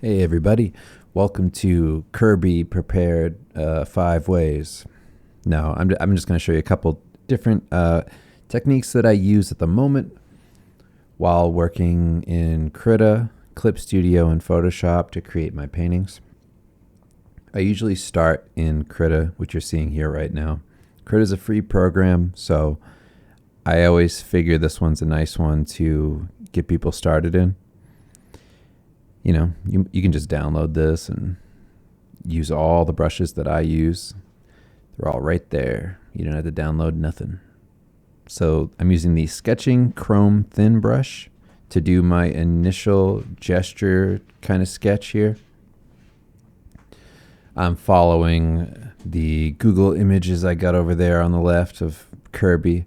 Hey everybody, welcome to Kirby Prepared 5 Ways. Now, I'm just going to show you a couple different techniques that I use at the moment while working in Krita, Clip Studio, and Photoshop to create my paintings. I usually start in Krita, which you're seeing here right now. Krita is a free program, so I always figure this one's a nice one to get people started in. You know, you can just download this and use all the brushes that I use. They're all right there. You don't have to download nothing. So I'm using the Sketching Chrome Thin Brush to do my initial gesture kind of sketch here. I'm following the Google images I got over there on the left of Kirby.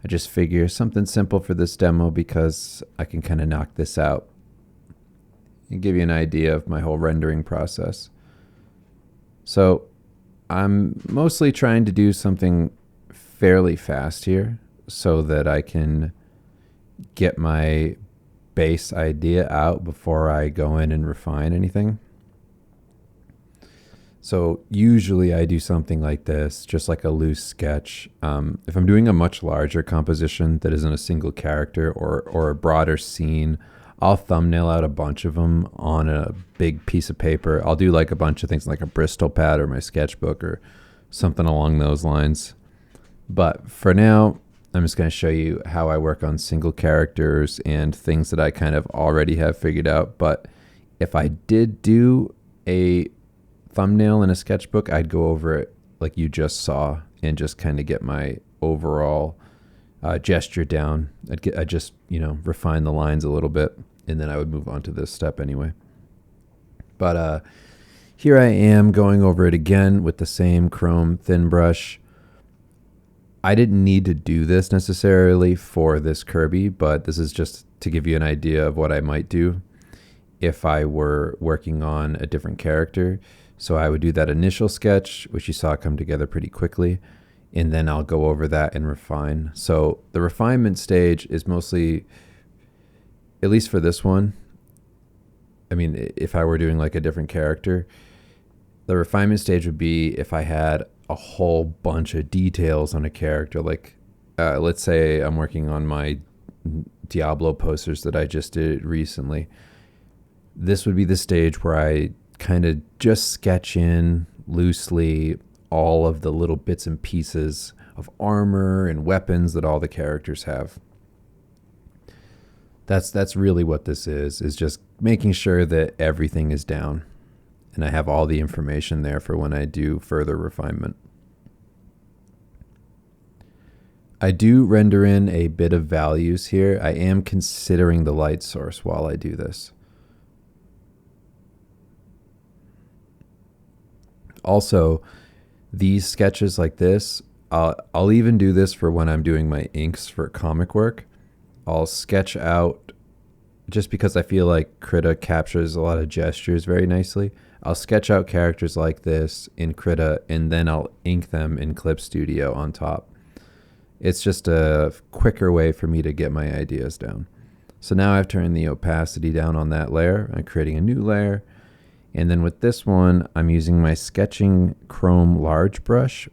I just figure something simple for this demo because I can kind of knock this out and give you an idea of my whole rendering process. So I'm mostly trying to do something fairly fast here so that I can get my base idea out before I go in and refine anything. So usually I do something like this, just like a loose sketch. If I'm doing a much larger composition that isn't a single character or a broader scene, I'll thumbnail out a bunch of them on a big piece of paper. I'll do like a bunch of things like a Bristol pad or my sketchbook or something along those lines. But for now, I'm just going to show you how I work on single characters and things that I kind of already have figured out. But if I did do a thumbnail in a sketchbook, I'd go over it like you just saw and just kind of get my overall gesture down. I'd just, refine the lines a little bit, and then I would move on to this step anyway. But here I am going over it again with the same chrome thin brush. I didn't need to do this necessarily for this Kirby, but this is just to give you an idea of what I might do if I were working on a different character. So I would do that initial sketch, which you saw come together pretty quickly, and then I'll go over that and refine. So the refinement stage is mostly, at least for this one, I mean, if I were doing like a different character, the refinement stage would be if I had a whole bunch of details on a character. Like, let's say I'm working on my Diablo posters that I just did recently. This would be the stage where I kind of just sketch in loosely all of the little bits and pieces of armor and weapons that all the characters have. That's really what this is just making sure that everything is down and I have all the information there for when I do further refinement. I do render in a bit of values here. I am considering the light source while I do this. Also, these sketches like this, I'll even do this for when I'm doing my inks for comic work. I'll sketch out, just because I feel like Krita captures a lot of gestures very nicely, I'll sketch out characters like this in Krita and then I'll ink them in Clip Studio on top. It's just a quicker way for me to get my ideas down. So now I've turned the opacity down on that layer. I'm creating a new layer. And then with this one, I'm using my Sketching Chrome Large brush,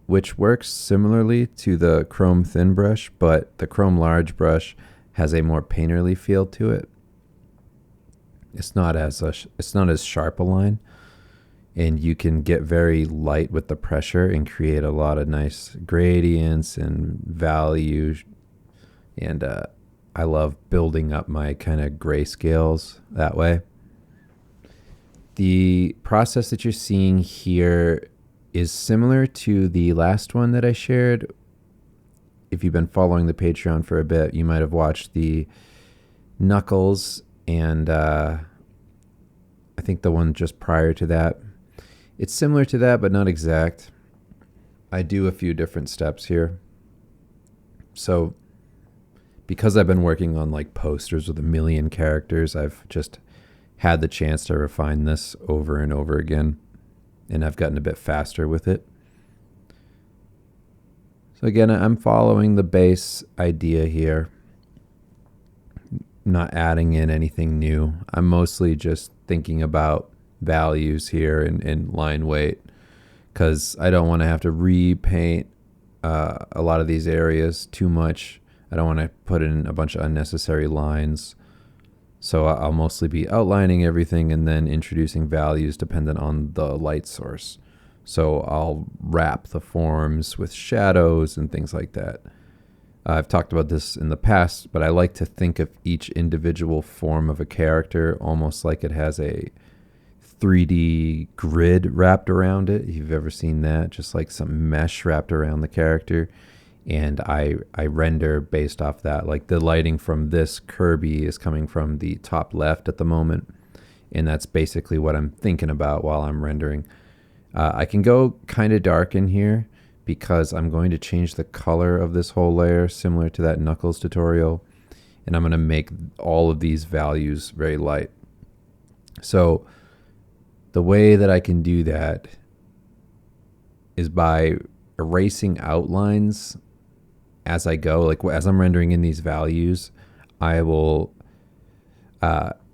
which works similarly to the Chrome Thin brush, but the Chrome Large brush has a more painterly feel to it. It's not as sharp a line, and you can get very light with the pressure and create a lot of nice gradients and value. And I love building up my kind of grayscales that way. The process that you're seeing here is similar to the last one that I shared. If you've been following the Patreon for a bit, you might have watched the Knuckles and I think the one just prior to that. It's similar to that, but not exact. I do a few different steps here. So because I've been working on like posters with 1 million characters, I've just had the chance to refine this over and over again, and I've gotten a bit faster with it. So again, I'm following the base idea here. not adding in anything new. I'm mostly just thinking about values here and line weight, because I don't want to have to repaint a lot of these areas too much. I don't want to put in a bunch of unnecessary lines. So I'll mostly be outlining everything and then introducing values dependent on the light source. So I'll wrap the forms with shadows and things like that. I've talked about this in the past, but I like to think of each individual form of a character almost like it has a 3D grid wrapped around it. If you've ever seen that, just like some mesh wrapped around the character. And I render based off that. Like the lighting from this Kirby is coming from the top left at the moment. And that's basically what I'm thinking about while I'm rendering. I can go kind of dark in here because I'm going to change the color of this whole layer, similar to that Knuckles tutorial. And I'm going to make all of these values very light. So the way that I can do that is by erasing outlines as I go. Like as I'm rendering in these values, I will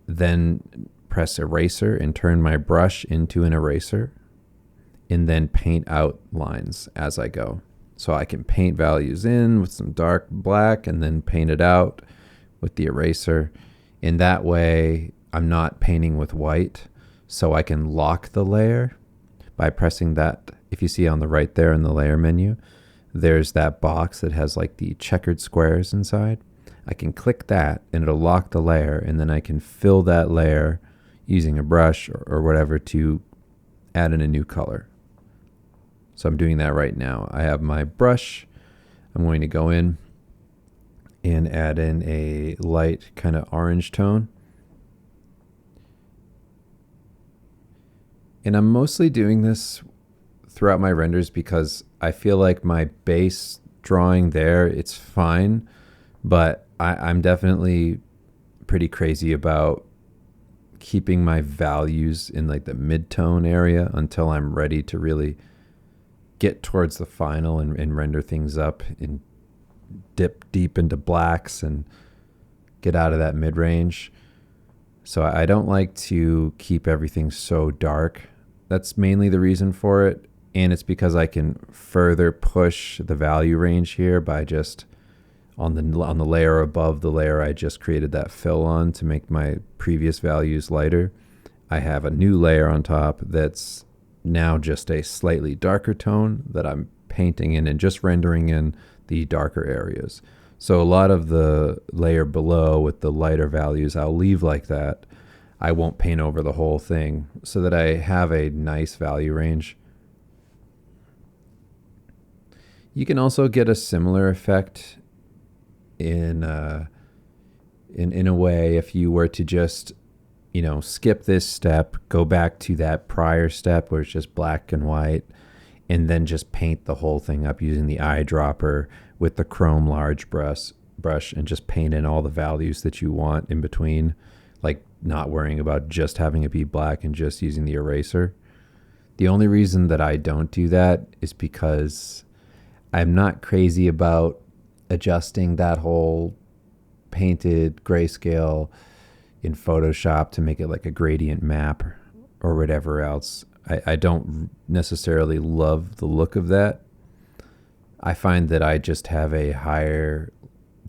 then press eraser and turn my brush into an eraser and then paint out lines as I go. So I can paint values in with some dark black and then paint it out with the eraser. In that way, I'm not painting with white. So I can lock the layer by pressing that. If you see on the right there in the layer menu, there's that box that has like the checkered squares inside. I can click that and it'll lock the layer, and then I can fill that layer using a brush or whatever to add in a new color. So I'm doing that right now. I have my brush. I'm going to go in and add in a light kind of orange tone. And I'm mostly doing this throughout my renders because I feel like my base drawing there, it's fine, but I'm definitely pretty crazy about keeping my values in like the mid-tone area until I'm ready to really get towards the final and render things up and dip deep into blacks and get out of that mid-range. So I don't like to keep everything so dark. That's mainly the reason for it. And it's because I can further push the value range here by just on the layer above the layer I just created that fill on to make my previous values lighter. I have a new layer on top that's now just a slightly darker tone that I'm painting in and just rendering in the darker areas. So a lot of the layer below with the lighter values I'll leave like that. I won't paint over the whole thing so that I have a nice value range. You can also get a similar effect in a way if you were to just, skip this step, go back to that prior step where it's just black and white, and then just paint the whole thing up using the eyedropper with the chrome large brush and just paint in all the values that you want in between, like not worrying about just having it be black and just using the eraser. The only reason that I don't do that is because I'm not crazy about adjusting that whole painted grayscale in Photoshop to make it like a gradient map or whatever else. I don't necessarily love the look of that. I find that I just have a higher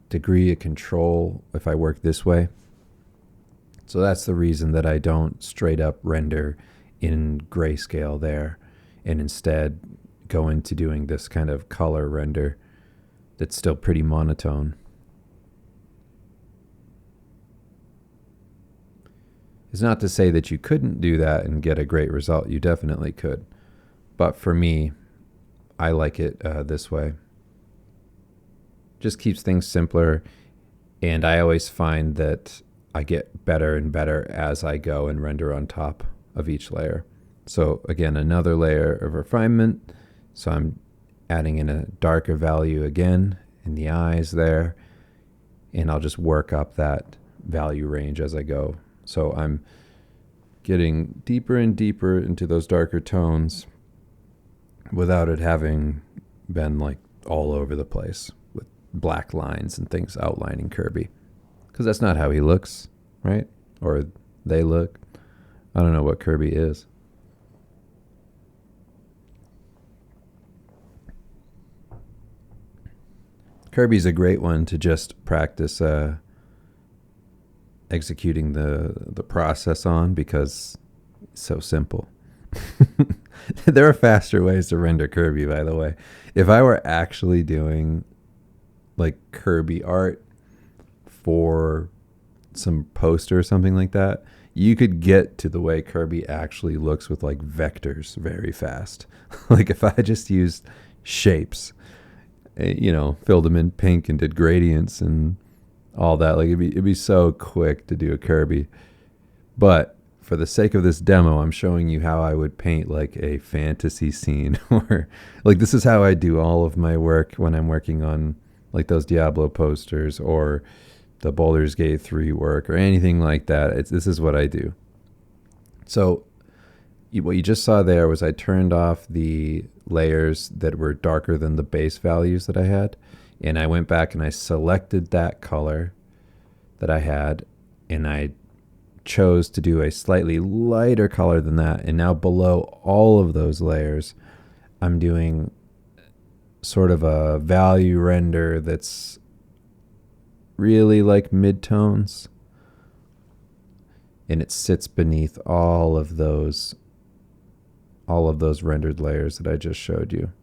degree of control if I work this way. So that's the reason that I don't straight up render in grayscale there and instead go into doing this kind of color render that's still pretty monotone. It's not to say that you couldn't do that and get a great result. You definitely could. But for me, I like it this way. Just keeps things simpler. And I always find that I get better and better as I go and render on top of each layer. So again, another layer of refinement. So I'm adding in a darker value again in the eyes there. And I'll just work up that value range as I go. So I'm getting deeper and deeper into those darker tones without it having been like all over the place with black lines and things outlining Kirby. because that's not how he looks, right? Or they look. I don't know what Kirby is. Kirby's a great one to just practice executing the process on because it's so simple. There are faster ways to render Kirby, by the way. If I were actually doing like Kirby art for some poster or something like that, you could get to the way Kirby actually looks with like vectors very fast. Like if I just used shapes, filled them in pink and did gradients and all that, like it'd be so quick to do a Kirby. But for the sake of this demo, I'm showing you how I would paint like a fantasy scene, or like this is how I do all of my work when I'm working on like those Diablo posters or the Baldur's Gate 3 work or anything like that. This is what I do. So what you just saw there was I turned off the layers that were darker than the base values that I had. And I went back and I selected that color that I had and I chose to do a slightly lighter color than that. And now below all of those layers, I'm doing sort of a value render that's really like midtones. And it sits beneath all of those rendered layers that I just showed you.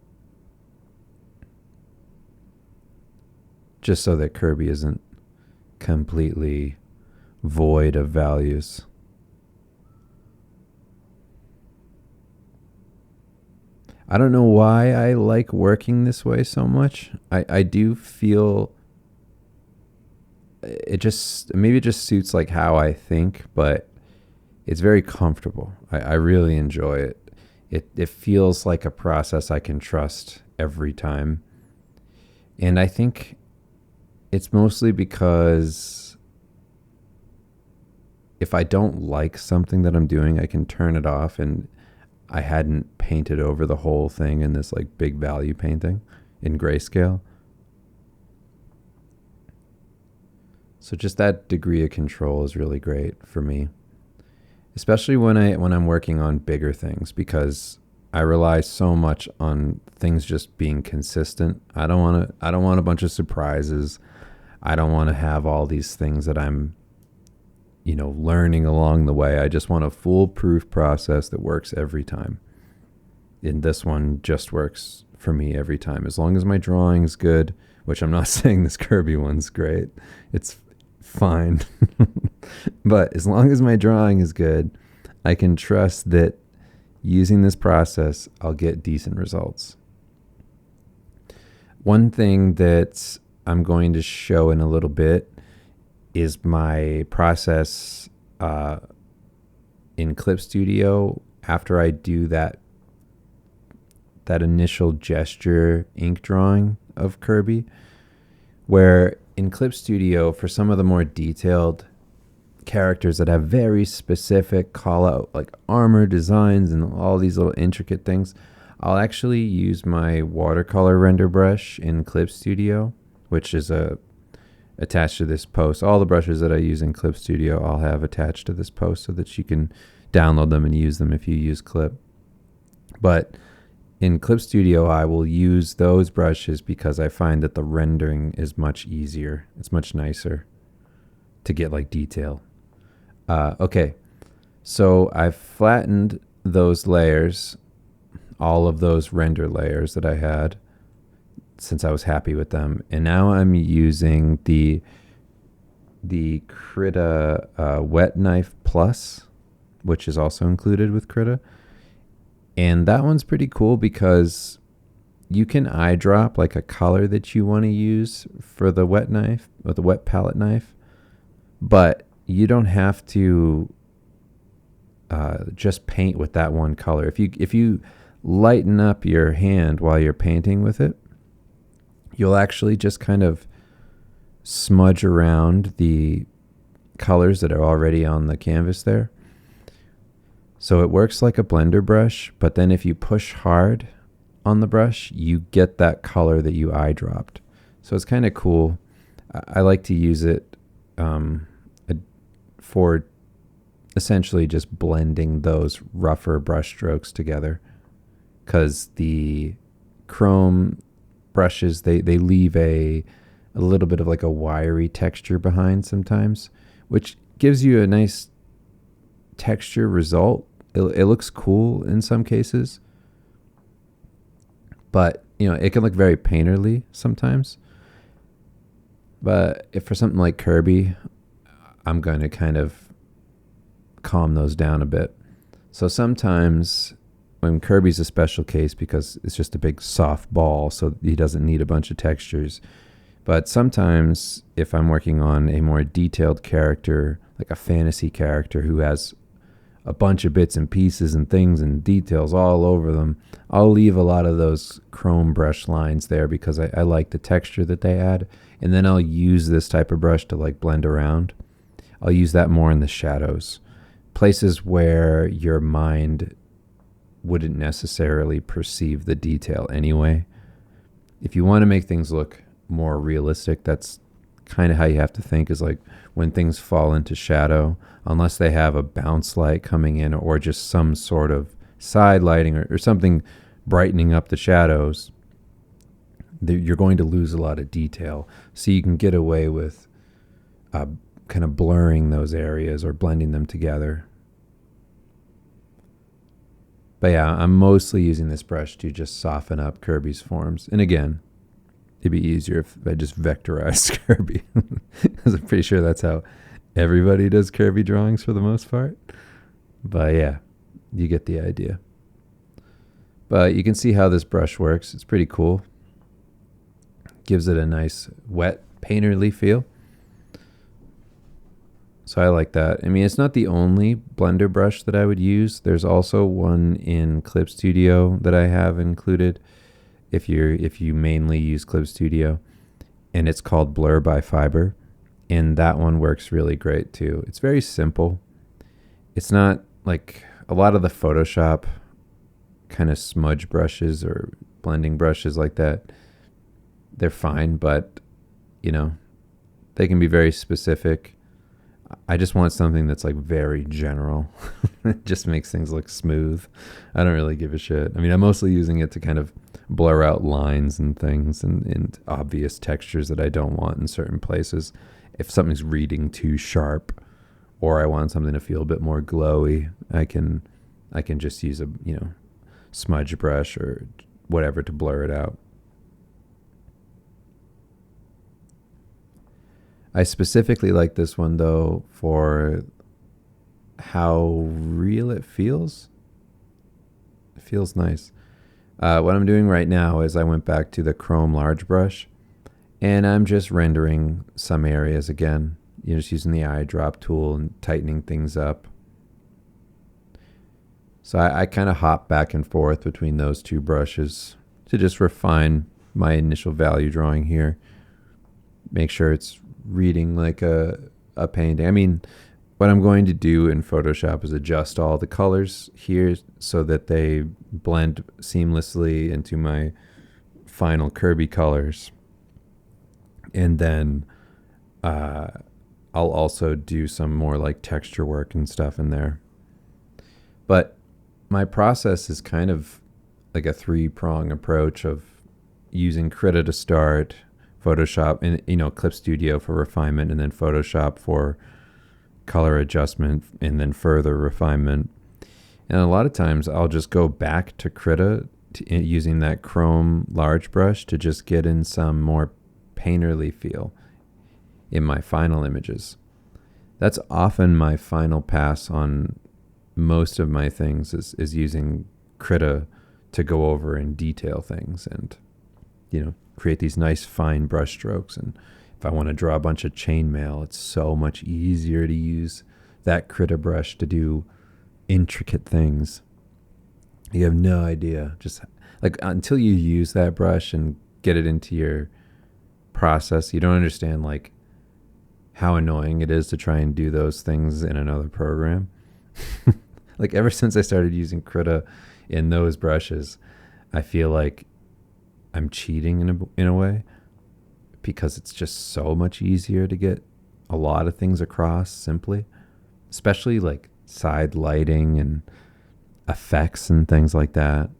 Just so that Kirby isn't completely void of values. I don't know why I like working this way so much. I do feel it just suits like how I think, but it's very comfortable. I really enjoy it. It feels like a process I can trust every time. And I think it's mostly because if I don't like something that I'm doing, I can turn it off, and I hadn't painted over the whole thing in this like big value painting in grayscale. So just that degree of control is really great for me, especially when I'm working on bigger things, because I rely so much on things just being consistent. I don't want a bunch of surprises. I don't want to have all these things that I'm learning along the way. I just want a foolproof process that works every time. And this one just works for me every time. As long as my drawing's good, which I'm not saying this Kirby one's great. It's fine. But as long as my drawing is good, I can trust that using this process, I'll get decent results. One thing that I'm going to show in a little bit is my process in Clip Studio after I do that initial gesture ink drawing of Kirby, where in Clip Studio, for some of the more detailed characters that have very specific call out like armor designs and all these little intricate things, I'll actually use my watercolor render brush in Clip Studio, which is attached to this post. All the brushes that I use in Clip Studio I'll have attached to this post so that you can download them and use them if you use Clip. But in Clip Studio, I will use those brushes because I find that the rendering is much easier. It's much nicer to get like detail. Okay, so I've flattened those layers, all of those render layers that I had, since I was happy with them. And now I'm using the Krita Wet Knife Plus, which is also included with Krita. And that one's pretty cool because you can eyedrop like a color that you want to use for the wet knife or the wet palette knife, but you don't have to just paint with that one color. If you lighten up your hand while you're painting with it, you'll actually just kind of smudge around the colors that are already on the canvas there. So it works like a blender brush, but then if you push hard on the brush, you get that color that you eyedropped. So it's kind of cool. I like to use it um, a, for essentially just blending those rougher brush strokes together, because the chrome brushes, they leave a little bit of like a wiry texture behind sometimes, which gives you a nice texture result. It looks cool in some cases, but it can look very painterly sometimes. But if for something like Kirby, I'm going to kind of calm those down a bit. So sometimes when Kirby's a special case because it's just a big soft ball, so he doesn't need a bunch of textures. But sometimes if I'm working on a more detailed character, like a fantasy character who has a bunch of bits and pieces and things and details all over them, I'll leave a lot of those chrome brush lines there because I like the texture that they add. And then I'll use this type of brush to like blend around. I'll use that more in the shadows, places where your mind wouldn't necessarily perceive the detail anyway. If you want to make things look more realistic, that's kind of how you have to think, is like when things fall into shadow, unless they have a bounce light coming in or just some sort of side lighting or something brightening up the shadows, you're going to lose a lot of detail. So you can get away with kind of blurring those areas or blending them together. But yeah, I'm mostly using this brush to just soften up Kirby's forms. And again, it'd be easier if I just vectorized Kirby, because I'm pretty sure that's how everybody does Kirby drawings for the most part. But yeah, you get the idea. But you can see how this brush works. It's pretty cool. Gives it a nice wet painterly feel. So I like that. I mean, it's not the only blender brush that I would use. There's also one in Clip Studio that I have included if you mainly use Clip Studio, and it's called Blur by Fiber, and that one works really great too. It's very simple. It's not like a lot of the Photoshop kind of smudge brushes or blending brushes like that. They're fine, but they can be very specific. I just want something that's like very general. It just makes things look smooth. I don't really give a shit. I mean, I'm mostly using it to kind of blur out lines and things and obvious textures that I don't want in certain places. If something's reading too sharp, or I want something to feel a bit more glowy, I can just use a smudge brush or whatever to blur it out. I specifically like this one though for how real it feels. It feels nice. What I'm doing right now is I went back to the Chrome large brush, and I'm just rendering some areas again. Just using the eyedrop tool and tightening things up. So I kind of hop back and forth between those two brushes to just refine my initial value drawing here. Make sure it's reading like a painting. I mean, what I'm going to do in Photoshop is adjust all the colors here so that they blend seamlessly into my final Kirby colors. And then I'll also do some more like texture work and stuff in there. But my process is kind of like a 3-prong approach of using Krita to start, Photoshop and Clip Studio for refinement, and then Photoshop for color adjustment and then further refinement. And a lot of times I'll just go back to Krita using that Chrome large brush to just get in some more painterly feel in my final images. That's often my final pass on most of my things is using Krita to go over and detail things and create these nice fine brush strokes. And if I want to draw a bunch of chainmail, it's so much easier to use that Krita brush to do intricate things. You have no idea. Just like until you use that brush and get it into your process, you don't understand like how annoying it is to try and do those things in another program. Like ever since I started using Krita in those brushes, I feel like I'm cheating in a way, because it's just so much easier to get a lot of things across simply, especially like side lighting and effects and things like that.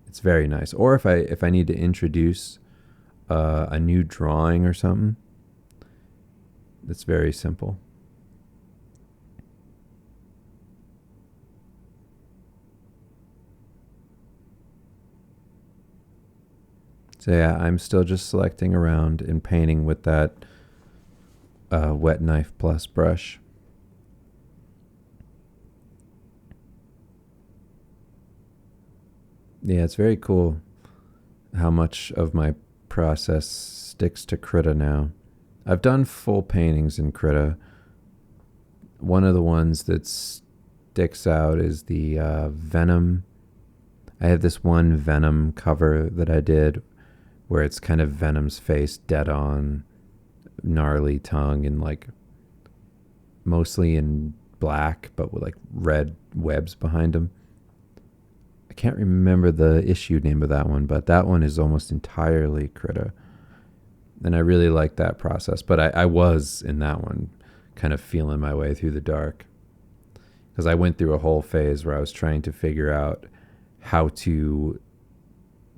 It's very nice. Or if I need to introduce a new drawing or something, it's very simple. So yeah, I'm still just selecting around and painting with that wet knife plus brush. Yeah, it's very cool how much of my process sticks to Krita now. I've done full paintings in Krita. One of the ones that sticks out is the Venom. I have this one Venom cover that I did where it's kind of Venom's face dead on, gnarly tongue, and like mostly in black, but with like red webs behind him. I can't remember the issue name of that one, but that one is almost entirely Krita. And I really like that process. But I was in that one kind of feeling my way through the dark, because I went through a whole phase where I was trying to figure out how to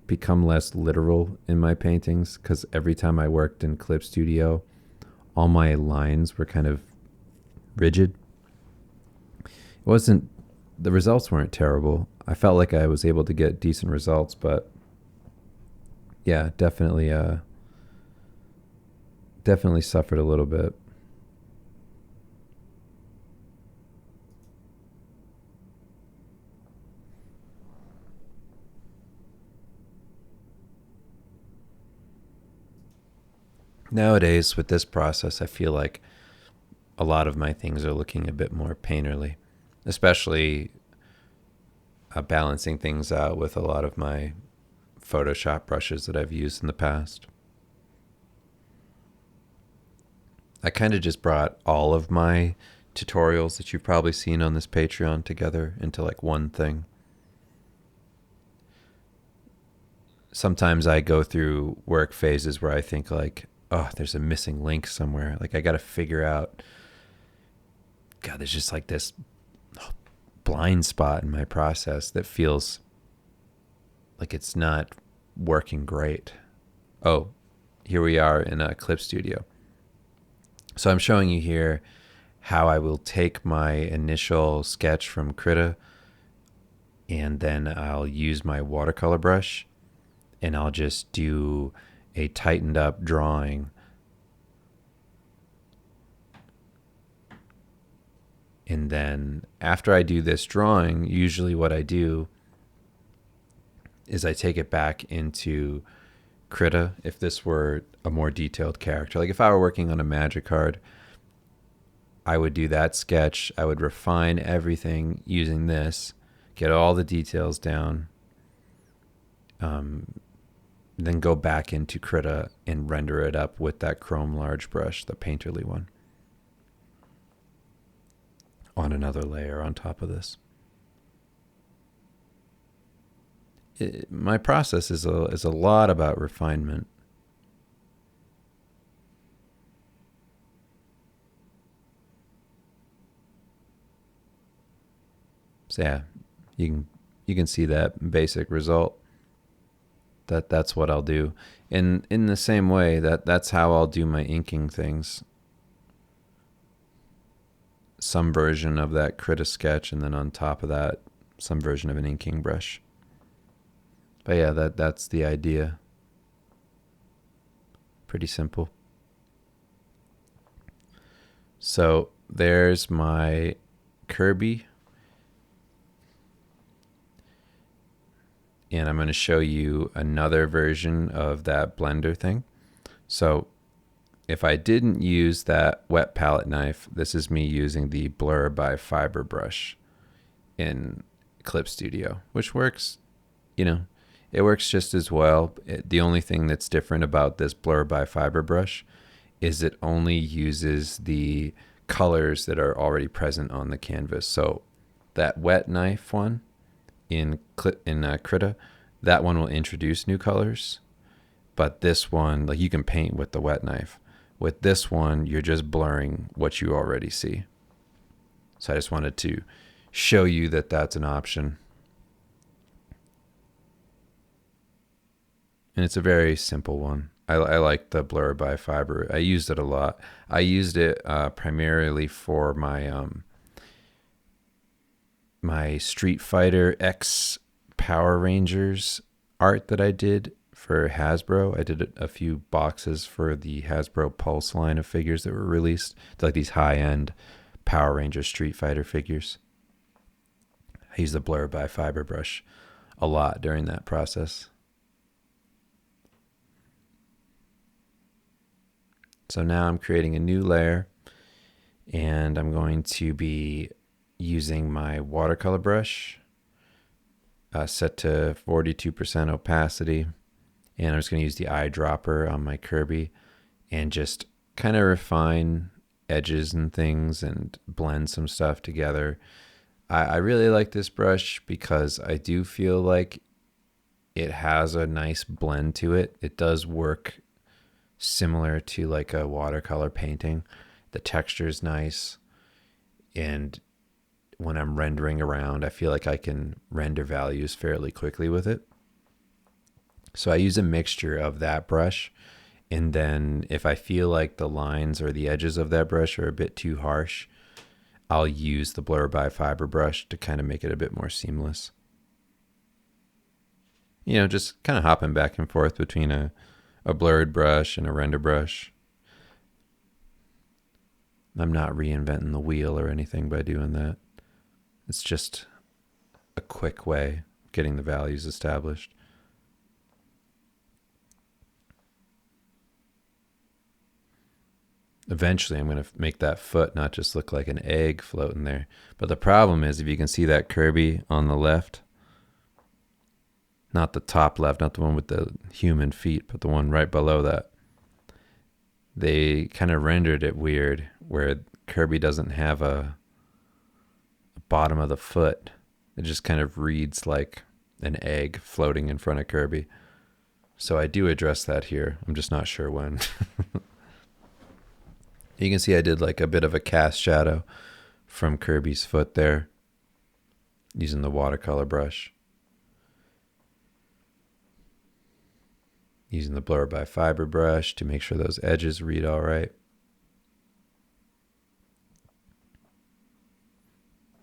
become less literal in my paintings, because every time I worked in Clip Studio, all my lines were kind of rigid. It wasn't, the results weren't terrible. I felt like I was able to get decent results, but yeah, definitely suffered a little bit. Nowadays, with this process, I feel like a lot of my things are looking a bit more painterly, especially balancing things out with a lot of my Photoshop brushes that I've used in the past. I kind of just brought all of my tutorials that you've probably seen on this Patreon together into like one thing. Sometimes I go through work phases where I think like, oh, there's a missing link somewhere. Like I got to figure out, God, there's just like this blind spot in my process that feels like it's not working great. Oh, here we are in a Clip Studio. So I'm showing you here how I will take my initial sketch from Krita, and then I'll use my watercolor brush and I'll just do a tightened up drawing. And then after I do this drawing, usually what I do is I take it back into Krita. If this were a more detailed character, like if I were working on a magic card, I would do that sketch. I would refine everything using this, get all the details down, then go back into Krita and render it up with that chrome large brush, the painterly one, on another layer on top of this. My process is a lot about refinement. So yeah, you can see that basic result. That's what I'll do. And in the same way, that's how I'll do my inking things. Some version of that Krita sketch, and then on top of that, some version of an inking brush. But yeah, that's the idea. Pretty simple. So there's my Kirby. And I'm going to show you another version of that blender thing. So if I didn't use that wet palette knife, this is me using the Blur by Fiber brush in Clip Studio, which works, it works just as well. The only thing that's different about this Blur by Fiber brush is it only uses the colors that are already present on the canvas. So that wet knife one in Krita, that one will introduce new colors. But this one, like you can paint with the wet knife, With this one, you're just blurring what you already see. So I just wanted to show you that that's an option. And it's a very simple one. I like the blur by fiber. I used it a lot. I used it primarily for my Street Fighter X Power Rangers art that I did for Hasbro. I did a few boxes for the Hasbro Pulse line of figures that were released. It's like these high-end Power Rangers Street Fighter figures. I used the blur by fiber brush a lot during that process. So now I'm creating a new layer, and I'm going to be using my watercolor brush set to 42% opacity, and I'm just going to use the eyedropper on my Kirby and just kind of refine edges and things and blend some stuff together. I really like this brush because I do feel like it has a nice blend to it. It does work similar to like a watercolor painting. The texture is nice, and when I'm rendering around, I feel like I can render values fairly quickly with it. So I use a mixture of that brush, and then if I feel like the lines or the edges of that brush are a bit too harsh, I'll use the blur by fiber brush to kind of make it a bit more seamless. You know, just kind of hopping back and forth between a blurred brush and a render brush. I'm not reinventing the wheel or anything by doing that. It's just a quick way of getting the values established. Eventually, I'm going to make that foot not just look like an egg floating there. But the problem is, if you can see that Kirby on the left, not the top left, not the one with the human feet, but the one right below that, they kind of rendered it weird where Kirby doesn't have a bottom of the foot. It just kind of reads like an egg floating in front of Kirby. So I do address that here. I'm just not sure when. You can see I did like a bit of a cast shadow from Kirby's foot there using the watercolor brush. Using the blur by fiber brush to make sure those edges read all right.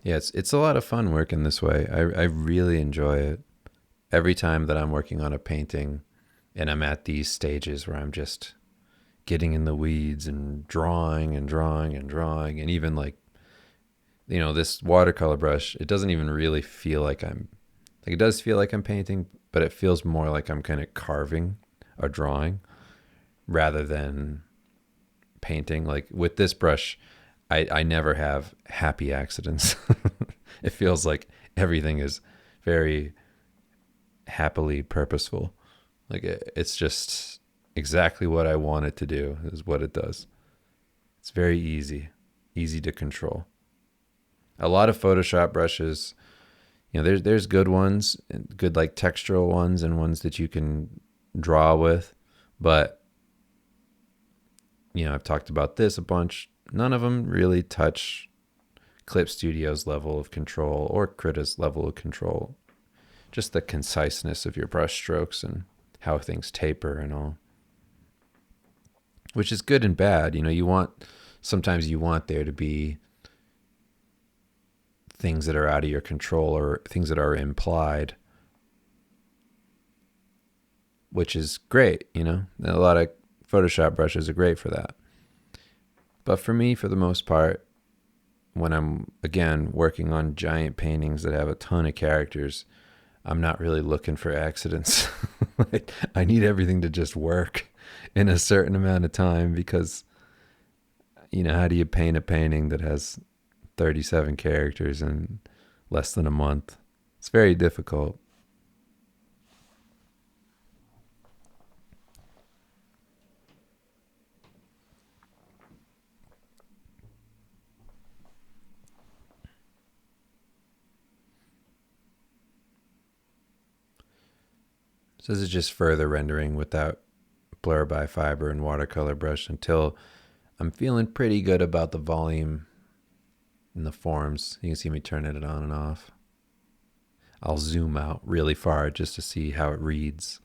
Yeah, it's a lot of fun working this way. I really enjoy it. Every time that I'm working on a painting and I'm at these stages where I'm just getting in the weeds and drawing and drawing and drawing, and even like, you know, this watercolor brush, it doesn't even really feel like it does feel like I'm painting, but it feels more like I'm kind of carving or drawing rather than painting. Like with this brush, I never have happy accidents. It feels like everything is very happily purposeful. Like it's just exactly what I want it to do is what it does. It's very easy to control. A lot of Photoshop brushes, you know, there's good ones, good like textural ones and ones that you can draw with, but you know, I've talked about this a bunch. None of them really touch Clip Studio's level of control or Krita's level of control. Just the conciseness of your brush strokes and how things taper and all. Which is good and bad. You know, sometimes you want there to be things that are out of your control or things that are implied, which is great, you know. A lot of Photoshop brushes are great for that. But for me, for the most part, when I'm, again, working on giant paintings that have a ton of characters, I'm not really looking for accidents. I need everything to just work in a certain amount of time because, you know, how do you paint a painting that has 37 characters in less than a month? It's very difficult. So this is just further rendering without blur by fiber and watercolor brush until I'm feeling pretty good about the volume in the forms. You can see me turning it on and off. I'll zoom out really far just to see how it reads.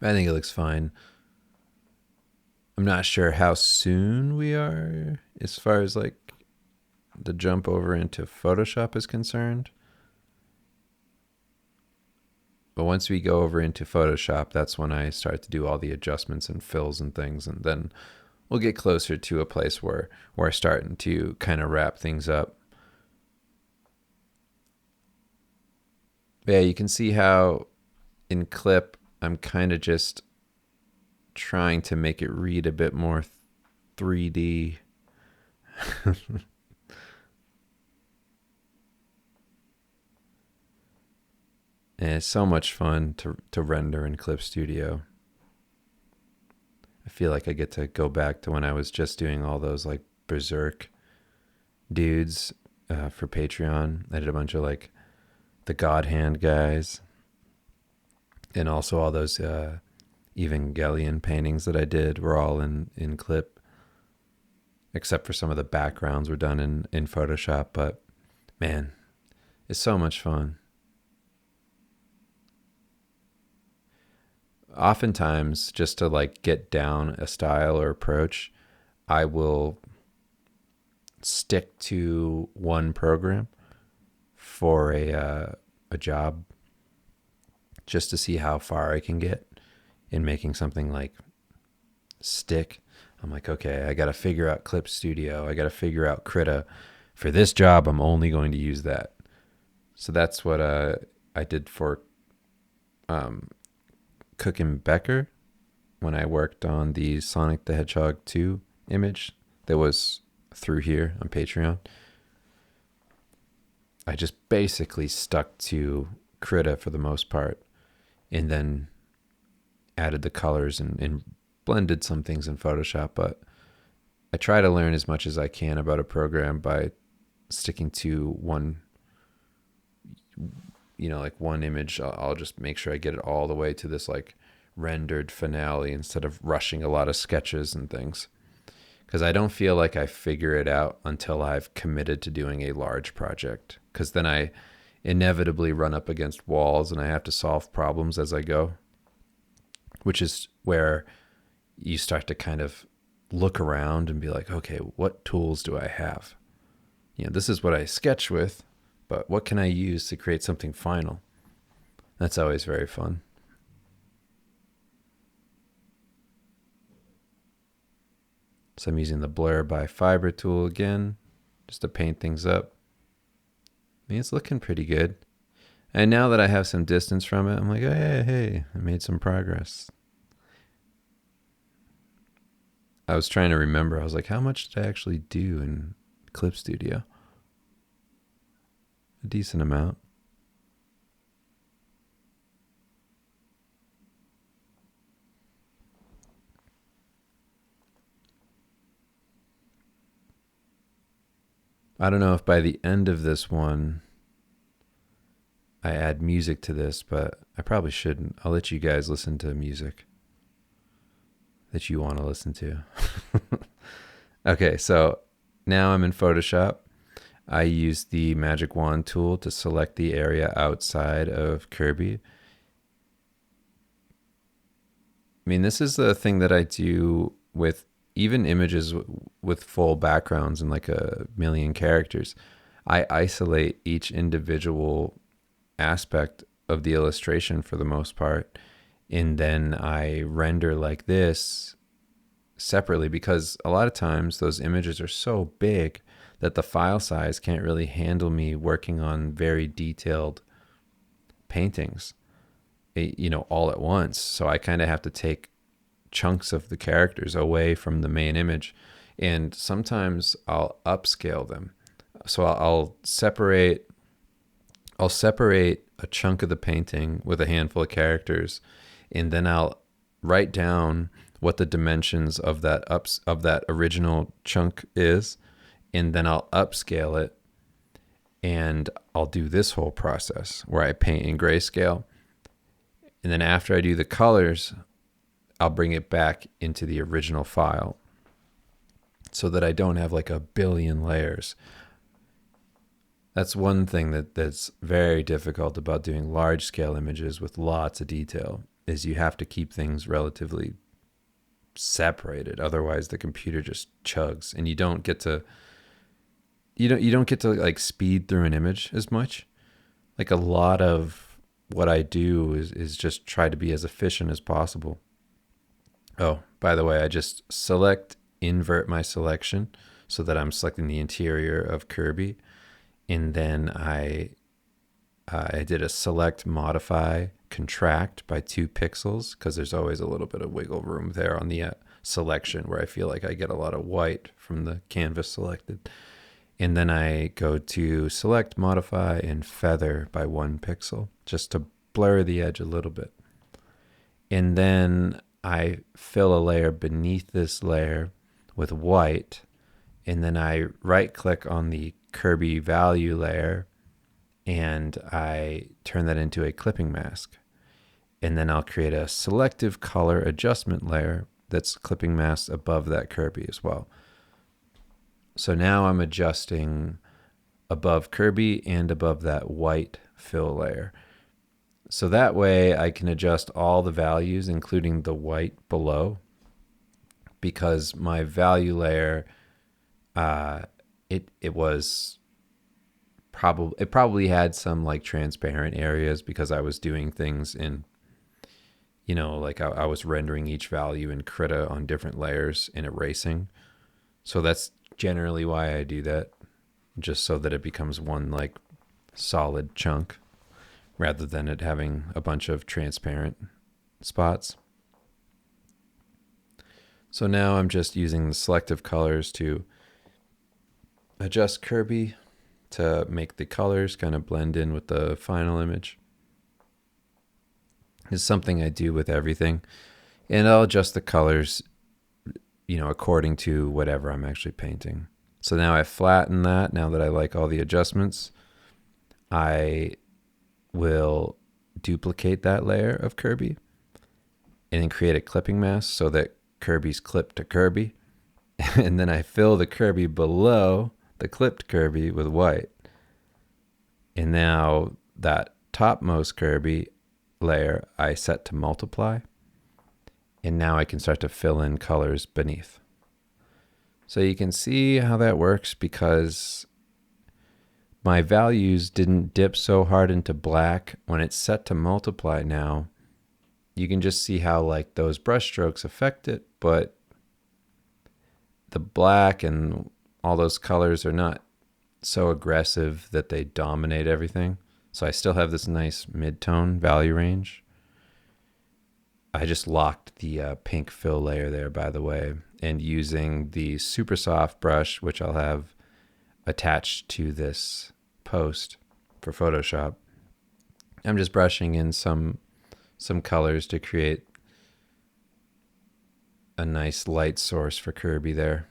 I think it looks fine. I'm not sure how soon we are as far as like the jump over into Photoshop is concerned. But once we go over into Photoshop, that's when I start to do all the adjustments and fills and things. And then we'll get closer to a place where we're starting to kind of wrap things up. Yeah, you can see how in Clip, I'm kind of just trying to make it read a bit more 3D. And it's so much fun to render in Clip Studio. I feel like I get to go back to when I was just doing all those like Berserk dudes for Patreon. I did a bunch of like the God Hand guys, and also all those Evangelion paintings that I did were all in Clip, except for some of the backgrounds were done in Photoshop. But man, it's so much fun. Oftentimes, just to like get down a style or approach, I will stick to one program for a job just to see how far I can get in making something like stick. I'm like, okay, I got to figure out Clip Studio. I got to figure out Krita. For this job, I'm only going to use that. So that's what I did for Cook and Becker when I worked on the Sonic the Hedgehog 2 image that was through here on Patreon. I just basically stuck to Krita for the most part, and then added the colors and blended some things in Photoshop. But I try to learn as much as I can about a program by sticking to one, like one image. I'll just make sure I get it all the way to this like rendered finale instead of rushing a lot of sketches and things. Because I don't feel like I figure it out until I've committed to doing a large project. Because then I inevitably run up against walls and I have to solve problems as I go, which is where you start to kind of look around and be like, okay, what tools do I have? This is what I sketch with, but what can I use to create something final? That's always very fun. So I'm using the blur by fiber tool again, just to paint things up. I mean, it's looking pretty good. And now that I have some distance from it, I'm like, hey, I made some progress. I was trying to remember. I was like, how much did I actually do in Clip Studio? A decent amount. I don't know if by the end of this one I add music to this, but I probably shouldn't. I'll let you guys listen to music that you want to listen to. Okay, so now I'm in Photoshop. I use the magic wand tool to select the area outside of Kirby. I mean, this is the thing that I do with even images with full backgrounds and like a million characters. I isolate each individual aspect of the illustration for the most part, and then I render like this separately, because a lot of times those images are so big that the file size can't really handle me working on very detailed paintings, all at once. So I kind of have to take chunks of the characters away from the main image, and sometimes I'll upscale them. So I'll separate a chunk of the painting with a handful of characters, and then I'll write down what the dimensions of that original chunk is, and then I'll upscale it, and I'll do this whole process where I paint in grayscale. And then after I do the colors, I'll bring it back into the original file so that I don't have like a billion layers. That's one thing that's very difficult about doing large scale images with lots of detail, is you have to keep things relatively separated. Otherwise the computer just chugs and you don't get to like speed through an image as much. Like a lot of what I do is just try to be as efficient as possible. Oh, by the way, I just invert my selection so that I'm selecting the interior of Kirby. And then I did a select, modify, contract by 2 pixels, because there's always a little bit of wiggle room there on the selection where I feel like I get a lot of white from the canvas selected. And then I go to select, modify, and feather by 1 pixel just to blur the edge a little bit. And then I fill a layer beneath this layer with white. And then I right click on the Kirby value layer and I turn that into a clipping mask. And then I'll create a selective color adjustment layer that's clipping masked above that Kirby as well. So now I'm adjusting above Kirby and above that white fill layer. So that way I can adjust all the values, including the white below, because my value layer, it probably had some like transparent areas because I was doing things in, like I was rendering each value in Krita on different layers and erasing. So that's generally why I do that, just so that it becomes one like solid chunk rather than it having a bunch of transparent spots. So now I'm just using the selective colors to adjust Kirby to make the colors kind of blend in with the final image. It's something I do with everything. And I'll adjust the colors, according to whatever I'm actually painting. So now I've flattened that. Now that I like all the adjustments, I will duplicate that layer of Kirby and then create a clipping mask so that Kirby's clipped to Kirby. And then I fill the Kirby below the clipped Kirby with white. And now that topmost Kirby layer I set to multiply. And now I can start to fill in colors beneath. So you can see how that works because my values didn't dip so hard into black. When it's set to multiply now, you can just see how like those brush strokes affect it, but the black and all those colors are not so aggressive that they dominate everything. So I still have this nice mid-tone value range. I just locked the pink fill layer there, by the way, and using the super soft brush, which I'll have attached to this post for Photoshop, I'm just brushing in some colors to create a nice light source for Kirby there.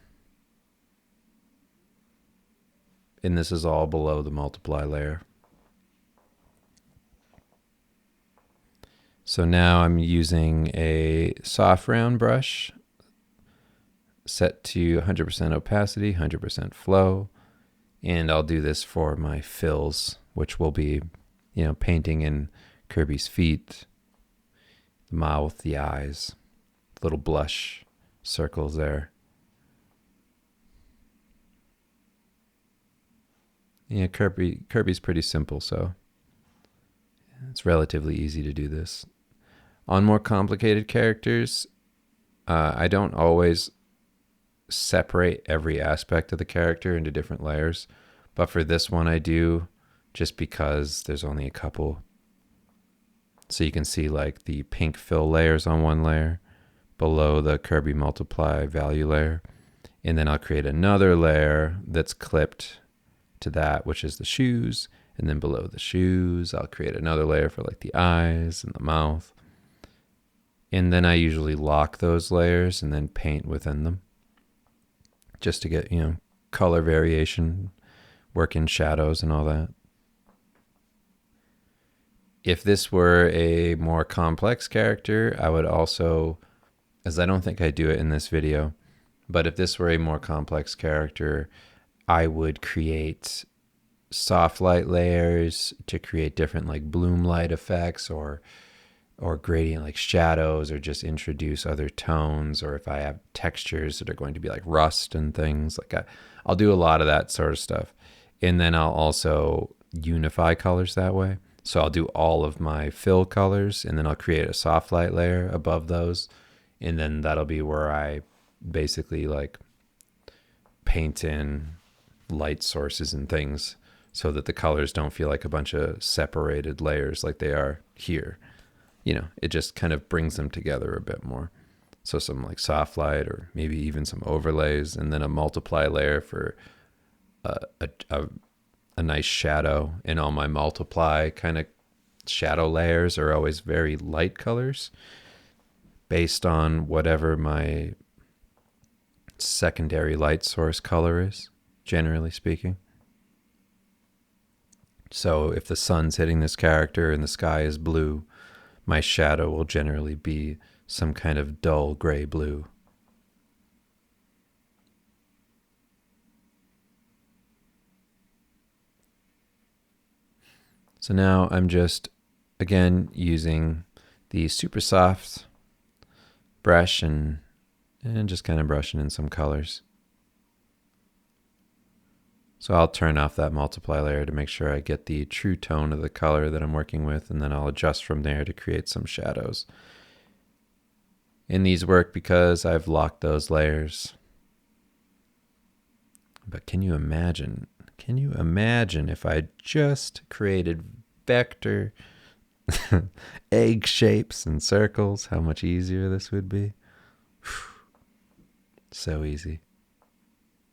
And this is all below the multiply layer. So now I'm using a soft round brush set to 100% opacity, 100% flow. And I'll do this for my fills, which will be, painting in Kirby's feet, the mouth, the eyes, little blush circles there. Yeah, Kirby's pretty simple, so it's relatively easy to do this. On more complicated characters, I don't always separate every aspect of the character into different layers, but for this one I do, just because there's only a couple. So you can see like the pink fill layers on one layer below the Kirby multiply value layer, and then I'll create another layer that's clipped to that, which is the shoes, and then below the shoes I'll create another layer for like the eyes and the mouth. And then I usually lock those layers and then paint within them just to get, color variation, work in shadows and all that. If this were a more complex character, I would also, as I don't think I do it in this video, but if this were a more complex character, I would create soft light layers to create different like bloom light effects or gradient like shadows, or just introduce other tones, or if I have textures that are going to be like rust and things like I'll do a lot of that sort of stuff. And then I'll also unify colors that way. So I'll do all of my fill colors, and then I'll create a soft light layer above those, and then that'll be where I basically like paint in light sources and things so that the colors don't feel like a bunch of separated layers like they are here. You know, it just kind of brings them together a bit more. So some like soft light, or maybe even some overlays, and then a multiply layer for a nice shadow. And all my multiply kind of shadow layers are always very light colors based on whatever my secondary light source color is, generally speaking. So if the sun's hitting this character and the sky is blue, my shadow will generally be some kind of dull gray blue. So now I'm just, again, using the super soft brush and just kind of brushing in some colors. So I'll turn off that multiply layer to make sure I get the true tone of the color that I'm working with, and then I'll adjust from there to create some shadows. And these work because I've locked those layers. But can you imagine if I just created vector egg shapes and circles, how much easier this would be? So easy.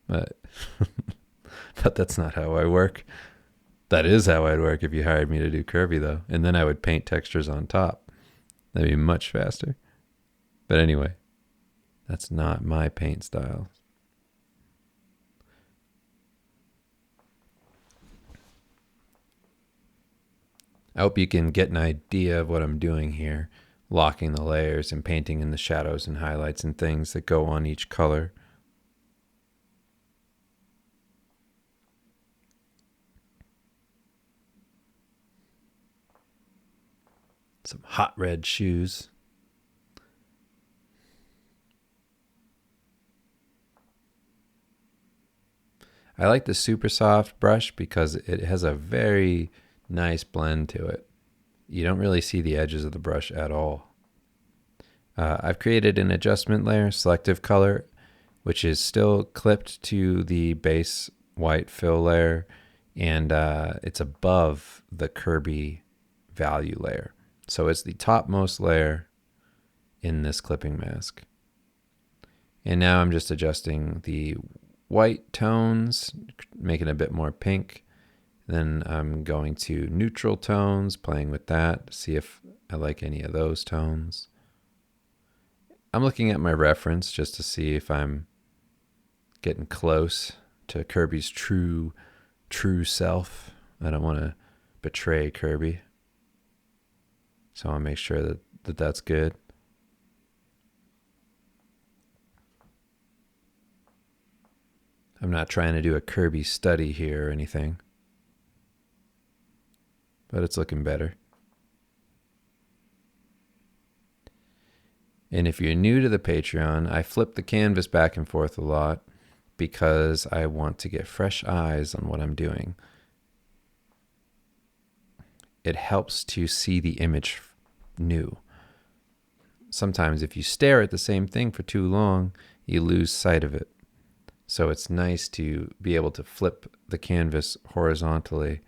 But but that's not how I work. That is how I'd work if you hired me to do Kirby, though. And then I would paint textures on top. That'd be much faster. But anyway, that's not my paint style. I hope you can get an idea of what I'm doing here, locking the layers and painting in the shadows and highlights and things that go on each color. Some hot red shoes. I like the super soft brush because it has a very nice blend to it. You don't really see the edges of the brush at all. I've created an adjustment layer, selective color, which is still clipped to the base white fill layer, and it's above the Kirby value layer. So it's the topmost layer in this clipping mask. And now I'm just adjusting the white tones, making it a bit more pink. Then I'm going to neutral tones, playing with that, see if I like any of those tones. I'm looking at my reference just to see if I'm getting close to Kirby's true self. I don't want to betray Kirby. So I'll make sure that that's good. I'm not trying to do a Kirby study here or anything, but it's looking better. And if you're new to the Patreon, I flip the canvas back and forth a lot because I want to get fresh eyes on what I'm doing. It helps to see the image new. Sometimes if you stare at the same thing for too long, you lose sight of it. So it's nice to be able to flip the canvas horizontally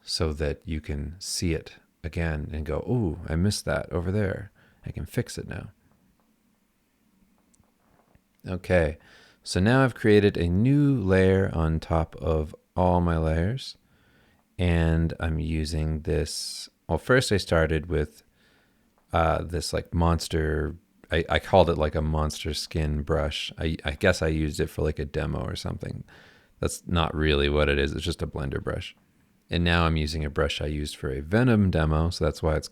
so that you can see it again and go, ooh, I missed that over there. I can fix it now. Okay, so now I've created a new layer on top of all my layers, and I'm using this. Well, first I started with this like monster, I called it like a monster skin brush. I guess I used it for like a demo or something. That's not really what it is. It's just a blender brush. And now I'm using a brush I used for a Venom demo, so that's why it's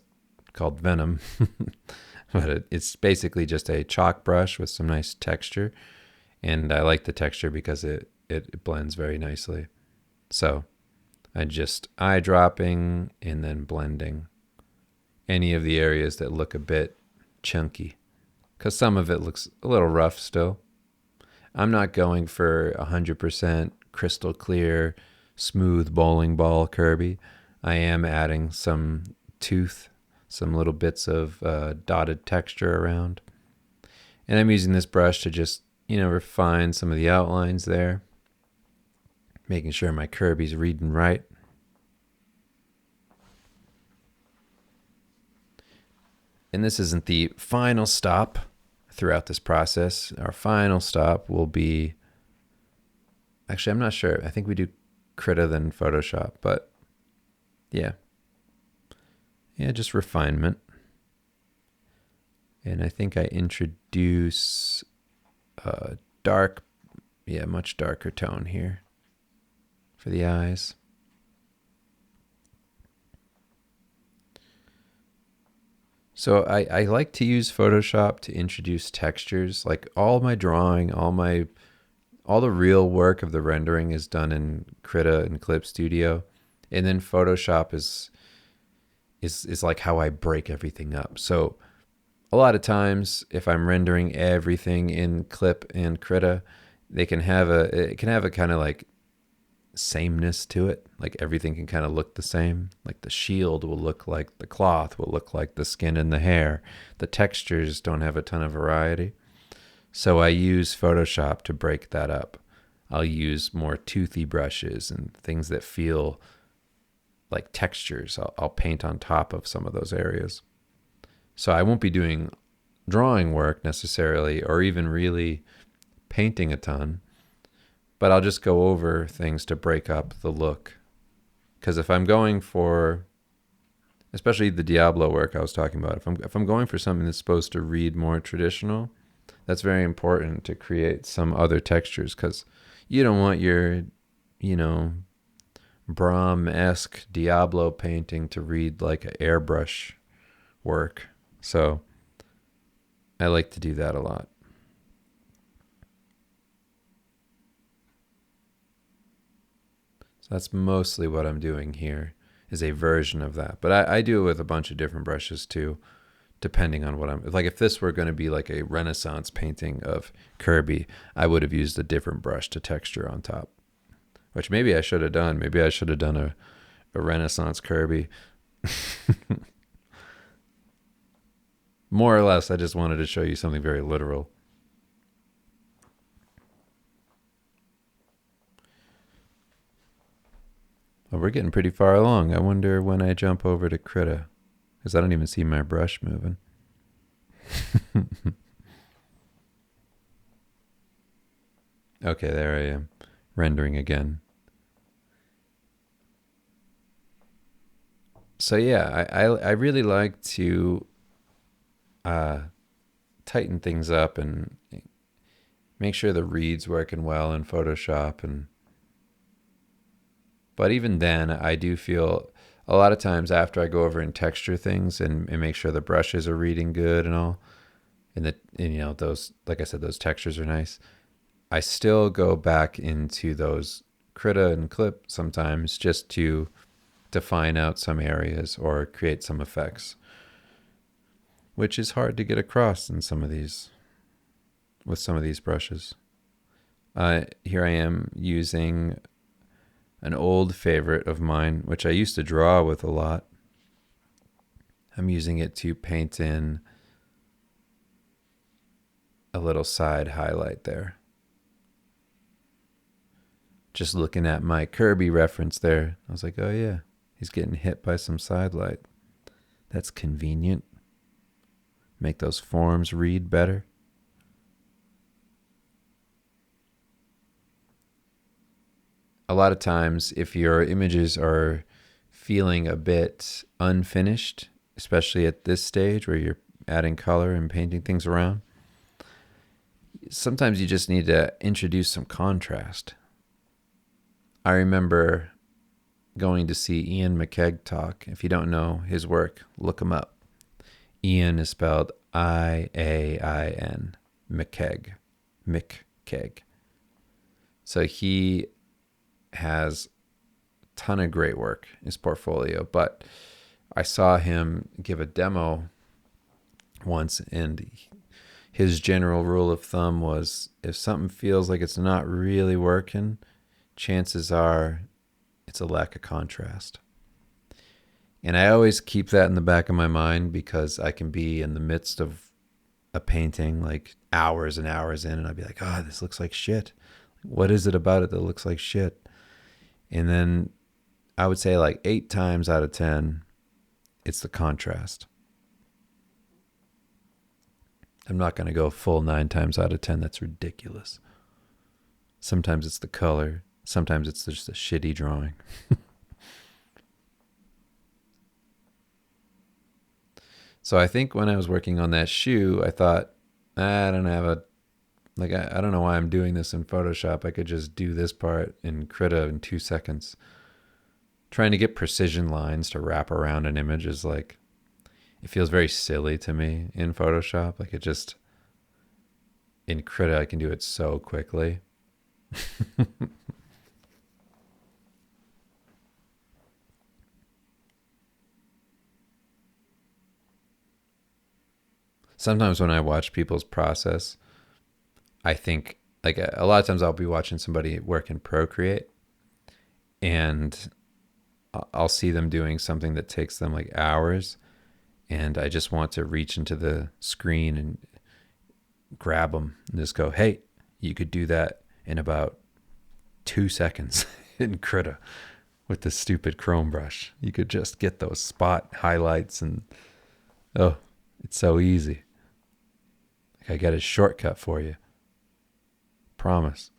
called Venom. But it's basically just a chalk brush with some nice texture. And I like the texture because it blends very nicely. So I just eyedropping and then blending any of the areas that look a bit chunky, because some of it looks a little rough still. I'm not going for 100% crystal clear, smooth bowling ball Kirby. I am adding some tooth, some little bits of dotted texture around. And I'm using this brush to just, refine some of the outlines there, making sure my Kirby's reading right. And this isn't the final stop throughout this process. Our final stop will be, actually, I'm not sure. I think we do Krita then Photoshop, but yeah, just refinement. And I think I introduce a much darker tone here for the eyes. So I like to use Photoshop to introduce textures. Like all my drawing, all the real work of the rendering is done in Krita and Clip Studio, and then Photoshop is like how I break everything up. So a lot of times, if I'm rendering everything in Clip and Krita, it can have a kind of like sameness to it. Like everything can kind of look the same. Like the shield will look like the cloth, will look like the skin and the hair. The textures don't have a ton of variety. So I use Photoshop to break that up. I'll use more toothy brushes and things that feel like textures. I'll paint on top of some of those areas. So I won't be doing drawing work necessarily, or even really painting a ton, but I'll just go over things to break up the look. Because if I'm going for, especially the Diablo work I was talking about, if I'm going for something that's supposed to read more traditional, that's very important to create some other textures, because you don't want your, Brahm-esque Diablo painting to read like an airbrush work. So I like to do that a lot. So that's mostly what I'm doing here, is a version of that. But I do it with a bunch of different brushes too, depending on what I'm, like if this were going to be like a Renaissance painting of Kirby, I would have used a different brush to texture on top, which maybe I should have done. Maybe I should have done a Renaissance Kirby. More or less, I just wanted to show you something very literal. Well, we're getting pretty far along. I wonder when I jump over to Krita, because I don't even see my brush moving. Okay, there I am, rendering again. So yeah, I really like to tighten things up and make sure the read's working well in Photoshop. But even then, I do feel a lot of times after I go over and texture things and make sure the brushes are reading good and all, and those, like I said, those textures are nice, I still go back into those Krita and Clip sometimes just to define out some areas or create some effects, which is hard to get across in some of these brushes. Here I am using an old favorite of mine, which I used to draw with a lot. I'm using it to paint in a little side highlight there. Just looking at my Kirby reference there, I was like, oh yeah, he's getting hit by some side light. That's convenient. Make those forms read better. A lot of times, if your images are feeling a bit unfinished, especially at this stage where you're adding color and painting things around, sometimes you just need to introduce some contrast. I remember going to see Ian McKeag talk. If you don't know his work, look him up. Ian is spelled Iain. McKeag. McKeag. So he has a ton of great work in his portfolio, but I saw him give a demo once, and his general rule of thumb was if something feels like it's not really working, chances are it's a lack of contrast. And I always keep that in the back of my mind because I can be in the midst of a painting like hours and hours in, and I'd be like, oh, this looks like shit. What is it about it that looks like shit? And then I would say like 8 times out of 10, it's the contrast. I'm not going to go full 9 times out of 10. That's ridiculous. Sometimes it's the color. Sometimes it's just a shitty drawing. So I think when I was working on that shoe, I thought, I don't have a, like, I don't know why I'm doing this in Photoshop. I could just do this part in Krita in 2 seconds. Trying to get precision lines to wrap around an image is like, it feels very silly to me in Photoshop. Like it just, in Krita, I can do it so quickly. Sometimes when I watch people's process, I think like a lot of times I'll be watching somebody work in Procreate, and I'll see them doing something that takes them like hours, and I just want to reach into the screen and grab them and just go, hey, you could do that in about 2 seconds in Krita with the stupid chrome brush. You could just get those spot highlights, and oh, it's so easy. Like I got a shortcut for you. Promise.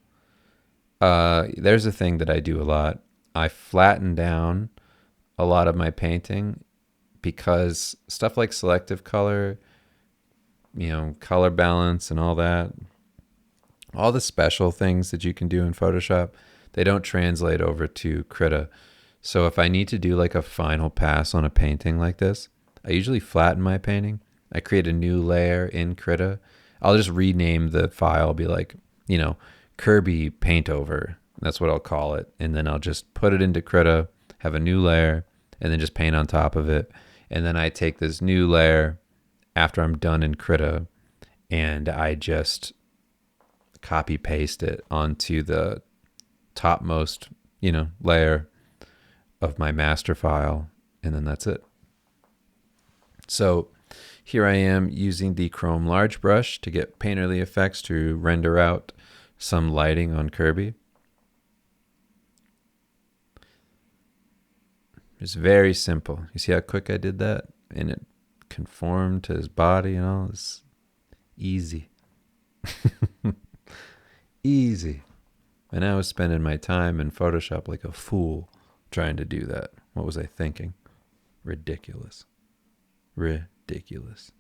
There's a thing that I do a lot. I flatten down a lot of my painting because stuff like selective color, color balance and all that, all the special things that you can do in Photoshop, they don't translate over to Krita. So if I need to do like a final pass on a painting like this, I usually flatten my painting. I create a new layer in Krita. I'll just rename the file, be like, Kirby paint over. That's what I'll call it. And then I'll just put it into Krita, have a new layer, and then just paint on top of it. And then I take this new layer after I'm done in Krita, and I just copy paste it onto the topmost, layer of my master file. And then that's it. So here I am using the Chrome Large Brush to get painterly effects to render out some lighting on Kirby. It's very simple. You see how quick I did that? And it conformed to his body and all. It's easy. Easy. And I was spending my time in Photoshop like a fool trying to do that. What was I thinking? Ridiculous. Ridiculous.